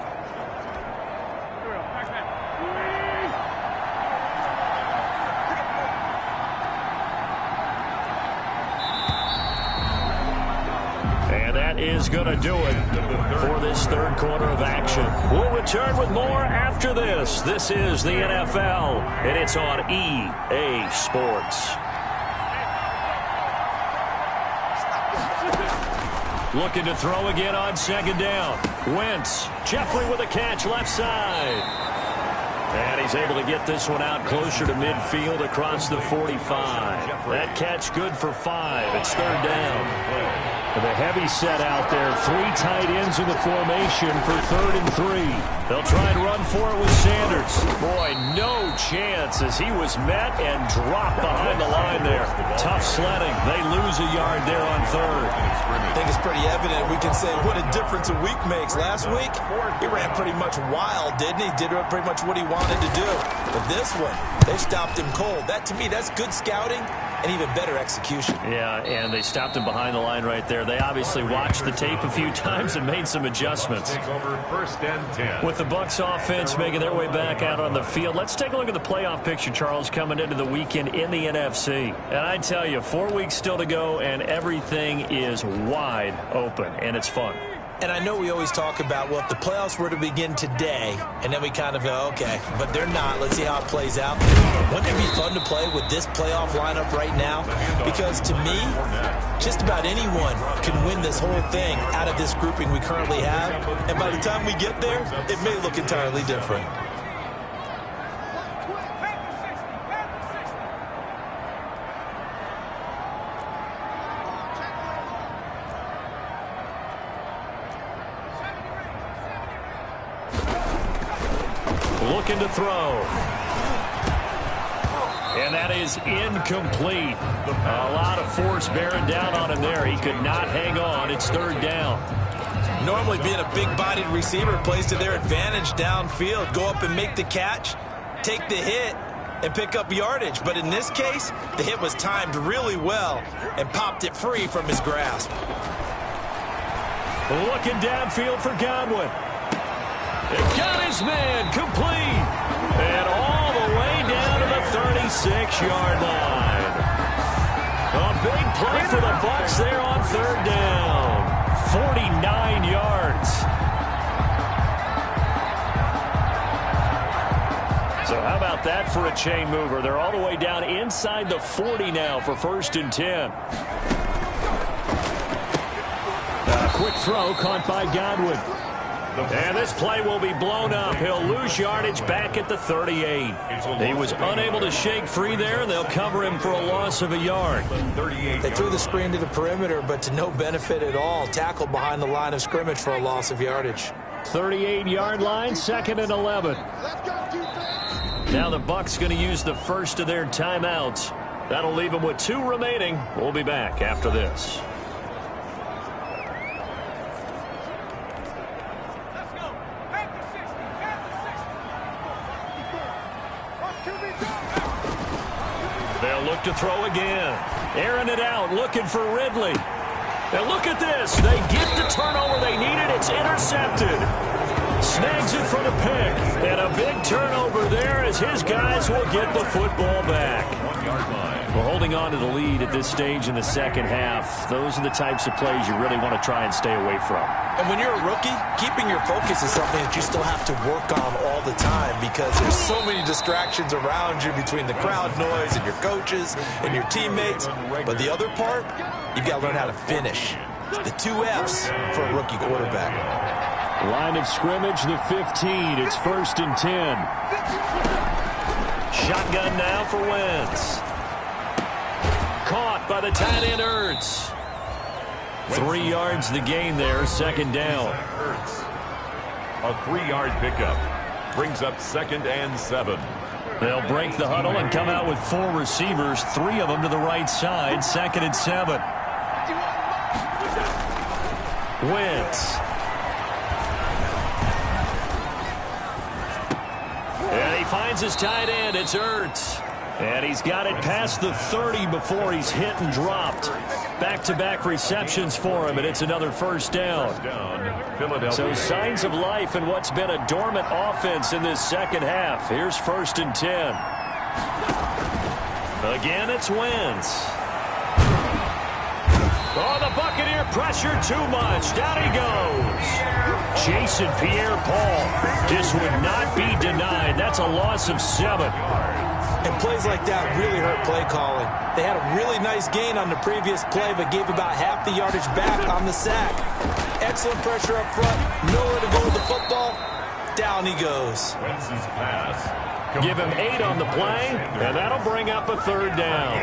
Speaker 1: Is going to do it for this third quarter of action. We'll return with more after this. This is the NFL, and it's on EA Sports. Looking to throw again on second down. Wentz, Jeffrey with a catch left side. And he's able to get this one out closer to midfield across the 45. That catch good for 5. It's third down. The heavy set out there. 3 tight ends in the formation for 3rd and 3. They'll try and run for it with Sanders. Boy, no chance as he was met and dropped behind the line there. Tough sledding. They lose a yard there on 3rd.
Speaker 2: I think it's pretty evident. We can say what a difference a week makes. Last week, he ran pretty much wild, didn't he? Did pretty much what he wanted to do. But this one, they stopped him cold. That, to me, that's good scouting and even better execution.
Speaker 1: Yeah, and they stopped him behind the line right there. They obviously watched the tape a few times and made some adjustments. With the Bucs offense making their way back out on the field, let's take a look at the playoff picture, Charles, coming into the weekend in the NFC. And I tell you, 4 weeks still to go, and everything is wide open, and it's fun.
Speaker 2: And I know we always talk about, well, if the playoffs were to begin today, and then we kind of go, okay, but they're not. Let's see how it plays out. Wouldn't it be fun to play with this playoff lineup right now? Because to me, just about anyone can win this whole thing out of this grouping we currently have. And by the time we get there, it may look entirely different.
Speaker 1: Looking to throw. And that is incomplete. A lot of force bearing down on him there. He could not hang on. It's third down.
Speaker 2: Normally being a big-bodied receiver plays to their advantage downfield. Go up and make the catch, take the hit, and pick up yardage. But in this case, the hit was timed really well and popped it free from his grasp.
Speaker 1: Looking downfield for Godwin. It got his man complete. And all the way down to the 36-yard line. A big play for the Bucs there on third down. 49 yards. So how about that for a chain mover? They're all the way down inside the 40 now for 1st and 10. A quick throw caught by Godwin. And this play will be blown up. He'll lose yardage back at the 38. He was unable to shake free there. They'll cover him for a loss of a yard.
Speaker 2: They threw the screen to the perimeter, but to no benefit at all. Tackled behind the line of scrimmage for a loss of yardage.
Speaker 1: 38-yard line, 2nd and 11. Now the Bucs going to use the first of their timeouts. That'll leave him with 2 remaining. We'll be back after this. They'll look to throw again. Airing it out, looking for Ridley. And look at this. They get the turnover they needed. It's intercepted. Snags it for the pick. And a big turnover there as his guys will get the football back.
Speaker 3: 1 yard line.
Speaker 1: We're holding on to the lead at this stage in the second half. Those are the types of plays you really want to try and stay away from.
Speaker 2: And when you're a rookie, keeping your focus is something that you still have to work on all the time because there's so many distractions around you between the crowd noise and your coaches and your teammates. But the other part, you've got to learn how to finish. The 2 F's for a rookie quarterback.
Speaker 1: Line of scrimmage, the 15. It's 1st and 10. Shotgun now for Wentz. Caught by the tight end Ertz. 3 yards the gain there, 2nd down.
Speaker 3: A 3-yard pickup. Brings up 2nd and 7.
Speaker 1: They'll break the huddle and come out with 4 receivers, 3 of them to the right side, 2nd and 7. Wentz. And he finds his tight end. It's Ertz. And he's got it past the 30 before he's hit and dropped. Back-to-back receptions for him, and it's another 1st down. So signs of life in what's been a dormant offense in this second half. Here's 1st and 10. Again, it's Wentz. Oh, the Buccaneer pressure too much. Down he goes. Jason Pierre-Paul just would not be denied. That's a loss of 7.
Speaker 2: And plays like that really hurt play calling. They had a really nice gain on the previous play, but gave about half the yardage back on the sack. Excellent pressure up front. Nowhere to go with the football. Down he goes.
Speaker 3: Wentz's pass.
Speaker 1: Give him 8 on the play, and that'll bring up a 3rd down.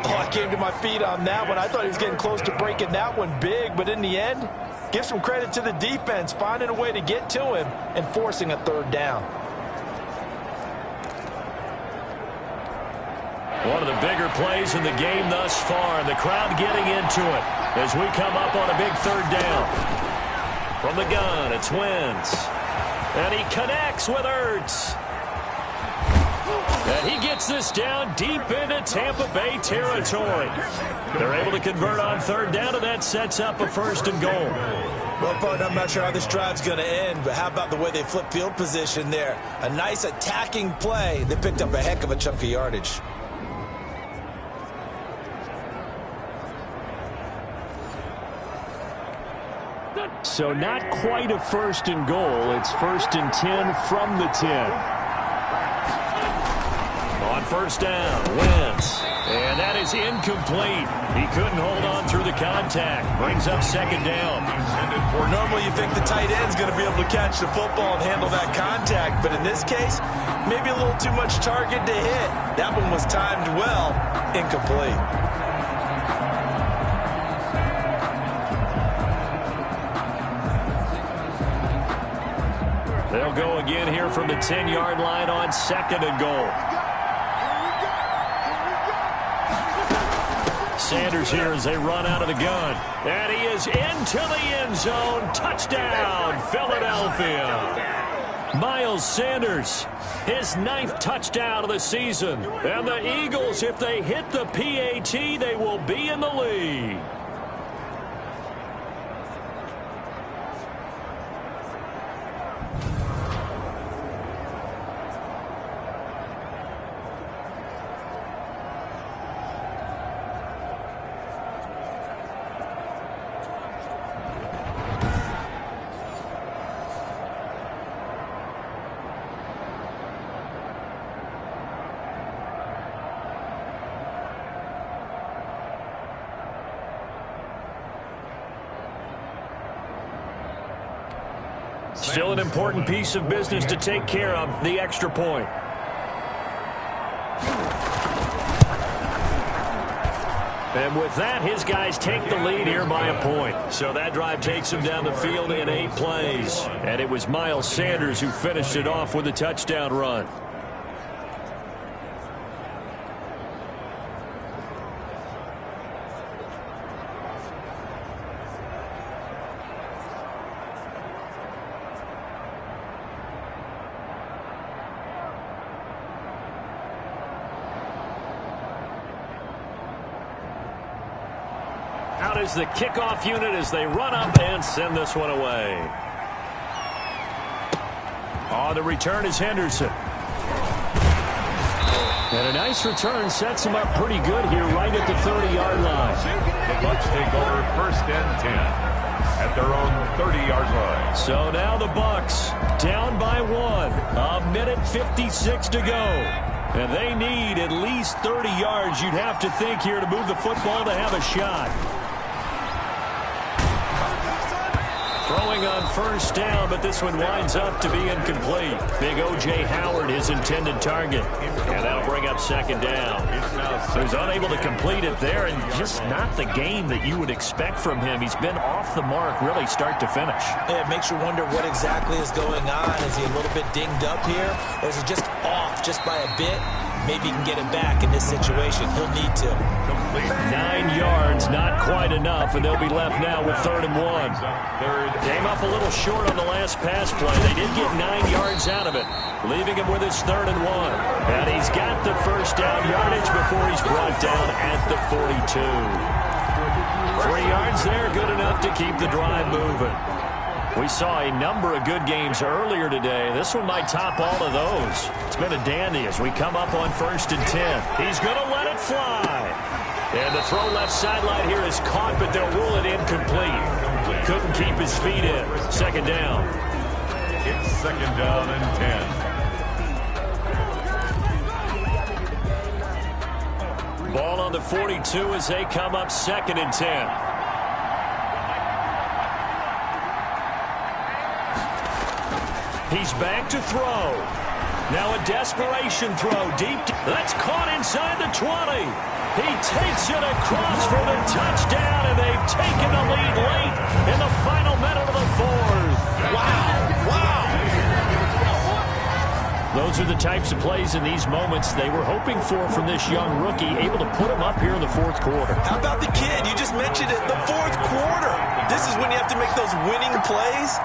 Speaker 2: Oh, I came to my feet on that one. I thought he was getting close to breaking that one big, but in the end, give some credit to the defense, finding a way to get to him and forcing a 3rd down.
Speaker 1: One of the bigger plays in the game thus far, and the crowd getting into it as we come up on a big 3rd down. From the gun, it's Wentz. And he connects with Ertz. And he gets this down deep into Tampa Bay territory. They're able to convert on 3rd down, and that sets up a 1st and goal.
Speaker 2: Well, partner, I'm not sure how this drive's going to end, but how about the way they flip field position there? A nice attacking play. They picked up a heck of a chunk of yardage.
Speaker 1: So not quite a 1st and goal. It's 1st and 10 from the 10. On 1st down, Wentz. And that is incomplete. He couldn't hold on through the contact. Brings up 2nd down.
Speaker 2: Or normally you think the tight end's going to be able to catch the football and handle that contact. But in this case, maybe a little too much target to hit. That one was timed well. Incomplete.
Speaker 1: They'll go again here from the 10-yard line on 2nd and goal. Sanders here as they run out of the gun. And he is into the end zone. Touchdown, Philadelphia. Miles Sanders, his 9th touchdown of the season. And the Eagles, if they hit the PAT, they will be in the lead. Still an important piece of business to take care of, the extra point. And with that, his guys take the lead here by a point. So that drive takes him down the field in 8 plays. And it was Miles Sanders who finished it off with a touchdown run. Out is the kickoff unit as they run up and send this one away. On the return is Henderson. And a nice return sets him up pretty good here right at the 30-yard line.
Speaker 3: The Bucs take over 1st and 10 at their own 30-yard line.
Speaker 1: So now the Bucs down by 1. A minute 56 to go. And they need at least 30 yards, you'd have to think, here to move the football to have a shot. Throwing on 1st down, but this one winds up to be incomplete. Big O.J. Howard, his intended target. And that'll bring up 2nd down. He was unable to complete it there, and just not the game that you would expect from him. He's been off the mark, really, start to finish.
Speaker 2: It makes you wonder what exactly is going on. Is he a little bit dinged up here, or is he just off just by a bit? Maybe he can get it back in this situation. He'll need to.
Speaker 1: 9 yards, not quite enough, and they'll be left now with 3rd and 1. Came up a little short on the last pass play. They did get 9 yards out of it, leaving him with his 3rd and 1. And he's got the 1st down yardage before he's brought down at the 42. 3 yards there, good enough to keep the drive moving. We saw a number of good games earlier today. This one might top all of those. It's been a dandy as we come up on 1st and 10. He's going to let it fly. And the throw left sideline here is caught, but they'll rule it incomplete. Couldn't keep his feet in. 2nd down.
Speaker 3: It's 2nd down and 10.
Speaker 1: Ball on the 42 as they come up 2nd and 10. He's back to throw. Now a desperation throw deep. That's caught inside the 20. He takes it across for the touchdown, and they've taken the lead late in the final minute of the 4th.
Speaker 2: Wow.
Speaker 1: Those are the types of plays in these moments they were hoping for from this young rookie, able to put him up here in the 4th quarter.
Speaker 2: How about the kid? You just mentioned it, the 4th quarter. This is when you have to make those winning plays.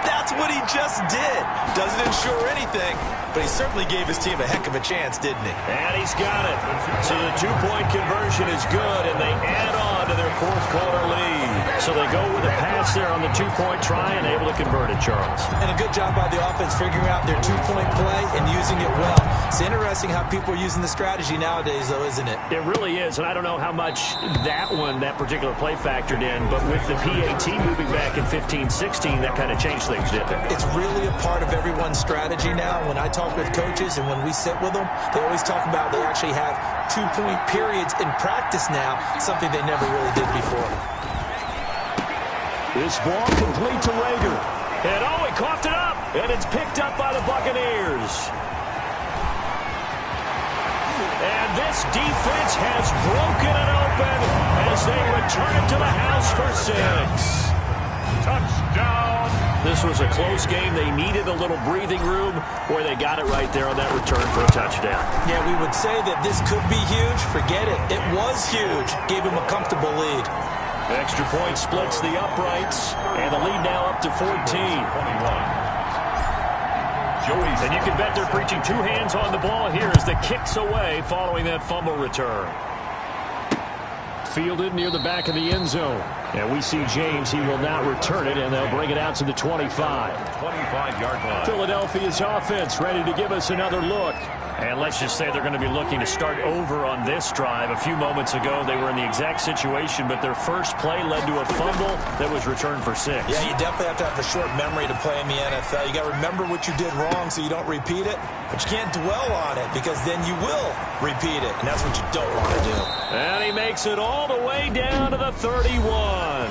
Speaker 2: That's what he just did. Doesn't ensure anything, but he certainly gave his team a heck of a chance, didn't he?
Speaker 1: And he's got it. So the 2-point conversion is good, and they add on to their 4th quarter lead. So they go with a pass there on the 2-point try and able to convert it, Charles.
Speaker 2: And a good job by the offense figuring out their 2-point play and using it well. It's interesting how people are using the strategy nowadays, though, isn't it?
Speaker 1: It really is, and I don't know how much that particular play factored in, but with the PAT moving back in 15-16, that kind of changed things, didn't it?
Speaker 2: It's really a part of everyone's strategy now. When I talk with coaches and when we sit with them, they always talk about they actually have 2-point periods in practice now, something they never really did before.
Speaker 1: This ball complete to Rager. And he coughed it up, and it's picked up by the Buccaneers. And this defense has broken it open as they return it to the house for 6.
Speaker 3: Touchdown.
Speaker 1: This was a close game. They needed a little breathing room where they got it right there on that return for a touchdown.
Speaker 2: Yeah, we would say that this could be huge. Forget it. It was huge. Gave him a comfortable lead.
Speaker 1: Extra point splits the uprights, and the lead now up to 14.
Speaker 3: 21.
Speaker 1: And you can bet they're preaching 2 hands on the ball here as the kick's away following that fumble return. Fielded near the back of the end zone. And we see James. He will not return it, and they'll bring it out to the 25.
Speaker 3: 25-yard line.
Speaker 1: Philadelphia's offense ready to give us another look. And let's just say they're going to be looking to start over on this drive. A few moments ago, they were in the exact situation, but their first play led to a fumble that was returned for 6.
Speaker 2: Yeah, you definitely have to have a short memory to play in the NFL. You got to remember what you did wrong so you don't repeat it, but you can't dwell on it because then you will repeat it, and that's what you don't want to do.
Speaker 1: And he makes it all the way down to the 31.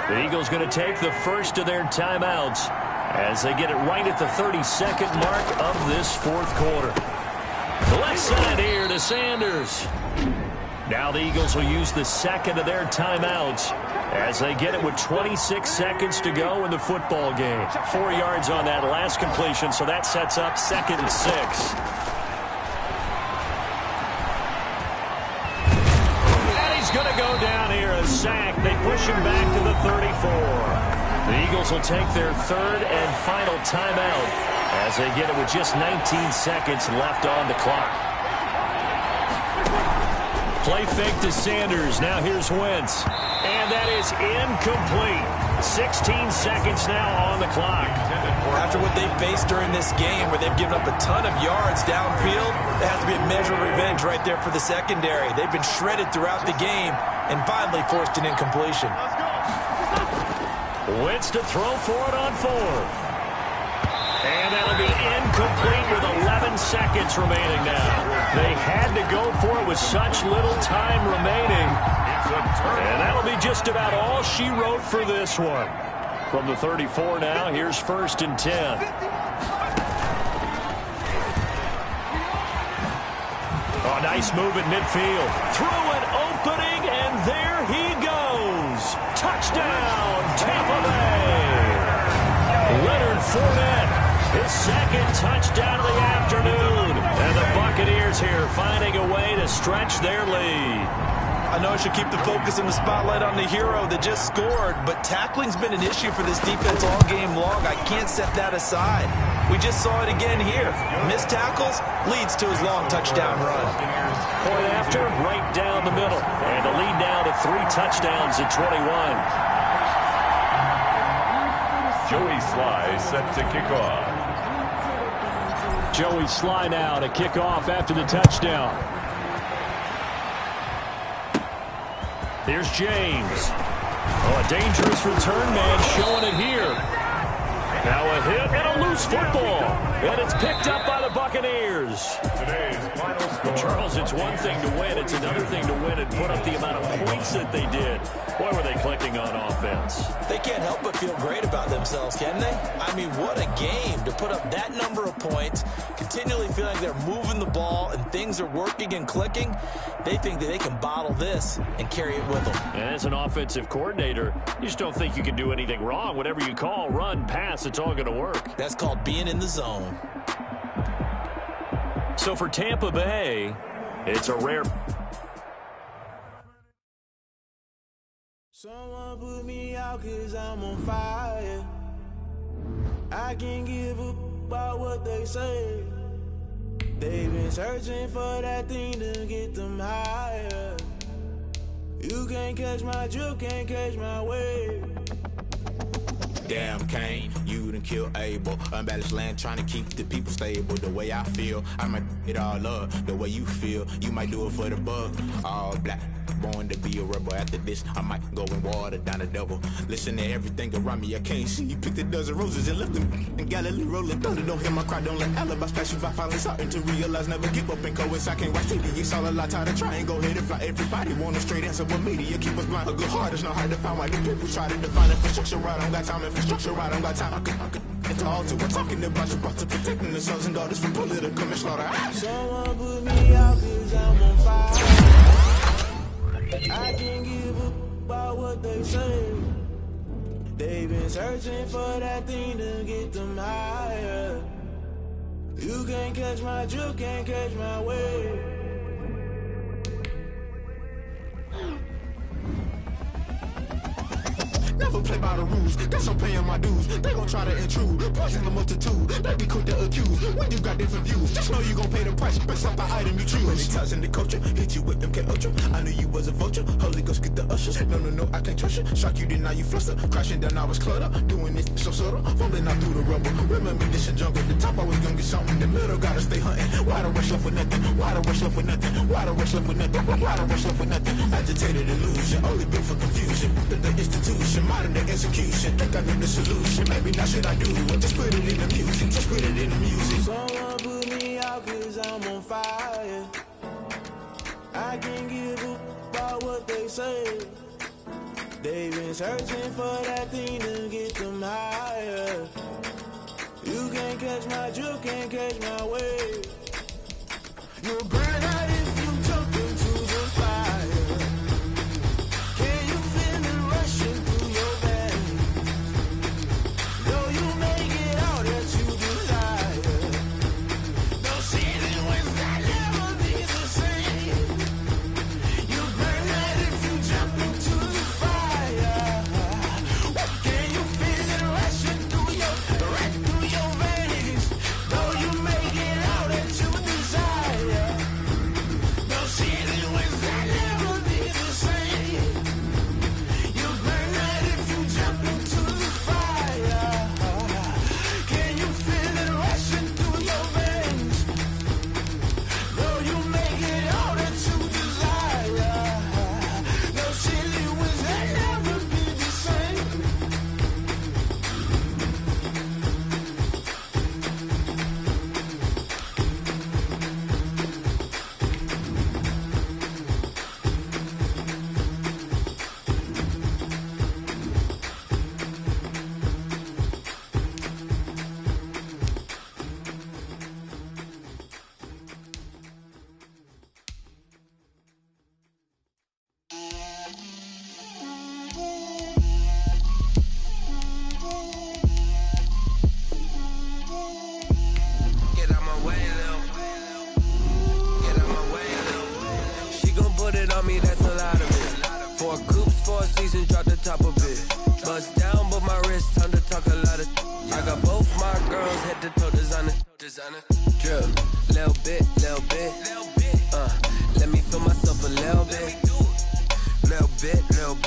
Speaker 1: The Eagles going to take the first of their timeouts as they get it right at the 32nd mark of this 4th quarter. The left side here to Sanders. Now the Eagles will use the second of their timeouts as they get it with 26 seconds to go in the football game. 4 yards on that last completion, so that sets up 2nd and 6. And he's going to go down here, a sack. They push him back to the 34. The Eagles will take their 3rd and final timeout as they get it with just 19 seconds left on the clock. Play fake to Sanders. Now here's Wentz. And that is incomplete. 16 seconds now on the clock.
Speaker 2: After what they've faced during this game, where they've given up a ton of yards downfield, there has to be a measure of revenge right there for the secondary. They've been shredded throughout the game and finally forced an incompletion.
Speaker 1: Wentz to throw for it on fourth. And that'll be incomplete with 11 seconds remaining now. They had to go for it with such little time remaining. And that'll be just about all she wrote for this one. From the 34 now, here's 1st and 10. Oh, nice move at midfield. Through an opening, and there he goes. Touchdown, Tampa Bay. Leonard Fournette, his second touchdown of the afternoon. And the Buccaneers here finding a way to stretch their lead.
Speaker 2: I know I should keep the focus and the spotlight on the hero that just scored, but tackling's been an issue for this defense all game long. I can't set that aside. We just saw it again here. Missed tackles leads to his long touchdown run.
Speaker 1: Point after, right down the middle. And the lead now to 3 touchdowns at 21.
Speaker 3: Joey Sly set to kick off.
Speaker 1: Joey Sly now to kick off after the touchdown. Here's James. Oh, a dangerous return man showing it here. Now a hit and a loose football. And it's picked up by the Buccaneers.
Speaker 3: Today's final score.
Speaker 1: Charles, it's one thing to win. It's another thing to win and put up the amount of points that they did. Boy, were they clicking on offense.
Speaker 2: They can't help but feel great about themselves, can they? I mean, what a game to put up that number of points, continually feeling like they're moving the ball and things are working and clicking. They think that they can bottle this and carry it with them.
Speaker 1: And as an offensive coordinator, you just don't think you can do anything wrong. Whatever you call, run, pass, it's all going to work.
Speaker 2: That's called being in the zone.
Speaker 1: So for Tampa Bay, it's a rare...
Speaker 5: Someone put me out 'cause I'm on fire. I can't give up about what they say. They've been searching for that thing to get them higher. You can't catch my drift, can't catch my wave.
Speaker 6: Damn, Kane, you done killed Abel. Unbalanced land, trying to keep the people stable. The way I feel, I might it all up. The way you feel, you might do it for the buck. All black, born to be a rebel. After this, I might go and water down the devil. Listen to everything around me, I can't see. You picked a dozen roses and left them in Galilee rolling thunder. Don't hear my cry, don't let alibis pass you by. Finally starting to realize, never give up and coincide. Can't watch TV, it's all a lot. Tired of trying, go ahead and fly. Everybody want a straight answer, but media keep us blind. A good heart is not hard to find. Why the people try to define infrastructure right? I don't got time, infrastructure right, I don't got time. I could into all to. We're talking about you, about to protecting the sons and daughters from political and slaughter.
Speaker 5: Someone put me out 'cause I'm on fire. I can't give up about what they say. They've been searching for that thing to get them higher. You can't catch my drift, can't catch my wave.
Speaker 6: Never play by the rules, guess I'm paying my dues. They gon' try to intrude, poison the multitude. They be quick to accuse, when you got different views. Just know you gon' pay the price, based off the item you choose. Many times in the culture, hit you with them K Ultra. I knew you was a vulture, Holy Ghost get the ushers. No, I can't trust you. Shock you, then now you fluster. Crashing down, I was cluttered. Doing this so subtle, falling out through the rubble. Remember this and jungle, the top I was gonna get something. The middle gotta stay hunting. Why the rush left with nothing? Why the rush left with nothing? Why the rush left with nothing? Why the rush left with nothing? Agitated illusion, only built for confusion. The institution, modern day execution. Think I know the solution. Maybe not should I do it? Just put it in the music. Just put it in the music.
Speaker 5: Someone put me out 'cause I'm on fire. I can't give up about what they say. They've been searching for that thing to get them higher. You can't catch my drift, can't catch my wave. You'll burn out if you jump into the fire. Can you feel it rushing through your veins? Though you make it out that you desire. No season when that never be the same. You burn out if you jump into the fire. Can you feel it rushing through your veins? Though you make it out that you desire.
Speaker 7: seasons, drop the top of it. Bust down, but my wrist, time to talk a lot of. I got both my girls, head to toe designer. Drip, little bit. Let me feel myself a little bit. Little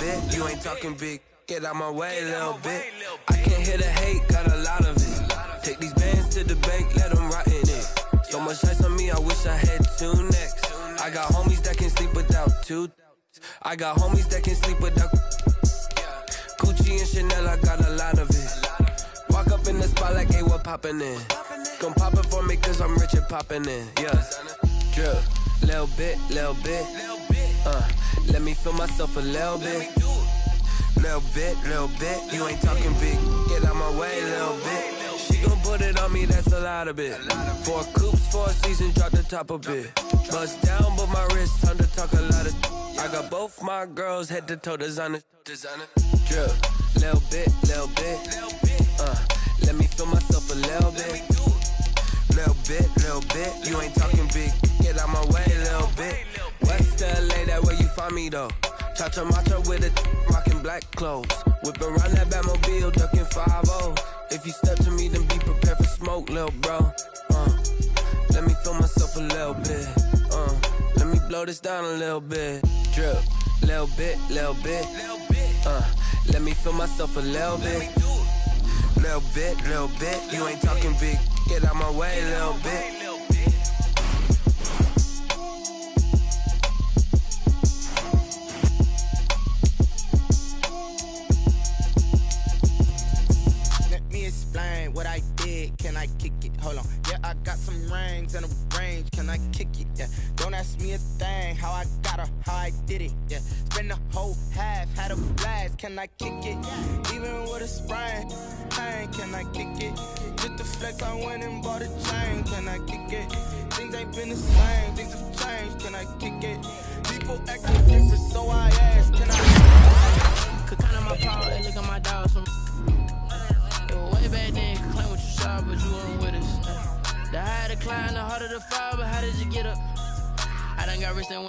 Speaker 7: bit. You ain't talking big. Get out my way, little bit. I can't hear the hate, got a lot of it. Take these bands to the bank, let them rot in it. So much ice on me, I wish I had 2 necks. I got homies that can sleep without 2. I got homies that can sleep without Gucci and Chanel, I got a lot of it. Walk up in the spot like, hey, what poppin' in? Come pop it for me, cause I'm rich and poppin' in. Yeah, drip, little bit. Let me feel myself a little bit. Little bit. You ain't talking big. Get out my way, little bit. She gon' put it on me, that's a lot of it. 4 coops, 4 seasons, drop the top a bit. Bust down, but my wrist, time to talk a lot of. I got both my girls, head to toe designer. Drip, little bit. Let me feel myself a little bit. Little bit. You ain't talking big. Get out my way, little bit. West LA, that where you find me though. Cha-cha matcha with a rockin' black clothes. Whip around that Batmobile, ducking 5-0. If you step to me, then be prepared for smoke, little bro. Let me feel myself a little bit. Let me blow this down a little bit. Drip, little bit. Let me feel myself a little bit. Little bit. You ain't talking big. Get out my way, little bit.
Speaker 8: Explain what I did, can I kick it? Hold on, yeah, I got some rings and a range, can I kick it? Yeah, don't ask me a thing, how I got her, how I did it. Yeah, spend the whole half, had a blast, can I kick it? Even with a sprain, pain, can I kick it? Just the flex, I went and bought a chain, can I kick it? Things ain't been the same, things have changed, can I kick it? People acting different, so I asked, can I?
Speaker 9: Could count on my power, and look at my dogs from. Way back then, could claim what you saw, but you weren't with us. The higher the climb, the harder the fall, but how did you get up? I done got rich and